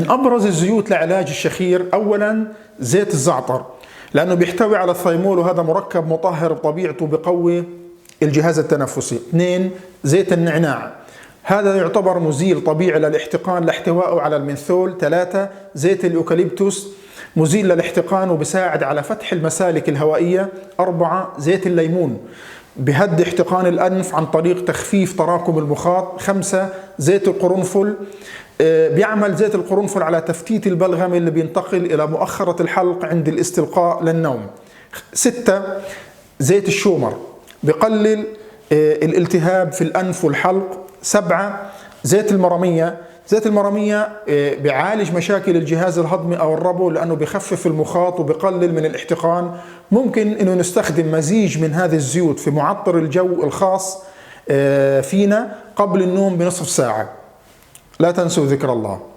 من أبرز الزيوت لعلاج الشخير أولا زيت الزعتر، لأنه بيحتوي على الثيمول وهذا مركب مطهر بطبيعته بقوي الجهاز التنفسي. اثنين زيت النعناع، هذا يعتبر مزيل طبيعي للاحتقان لاحتوائه على المنثول. ثلاثة زيت اليوكاليبتوس مزيل للاحتقان وبساعد على فتح المسالك الهوائية. أربعة زيت الليمون بهدي احتقان الأنف عن طريق تخفيف تراكم المخاط. خمسة زيت القرنفل، بيعمل زيت القرنفل على تفتيت البلغم اللي بينتقل إلى مؤخرة الحلق عند الاستلقاء للنوم. ستة زيت الشومر بقلل الالتهاب في الأنف والحلق. سبعة زيت المرمية، زيت المرمية بيعالج مشاكل الجهاز الهضمي أو الربو لأنه بيخفف المخاط وبقلل من الاحتقان. ممكن أنه نستخدم مزيج من هذه الزيوت في معطر الجو الخاص فينا قبل النوم بنصف ساعة. لا تنسوا ذكر الله.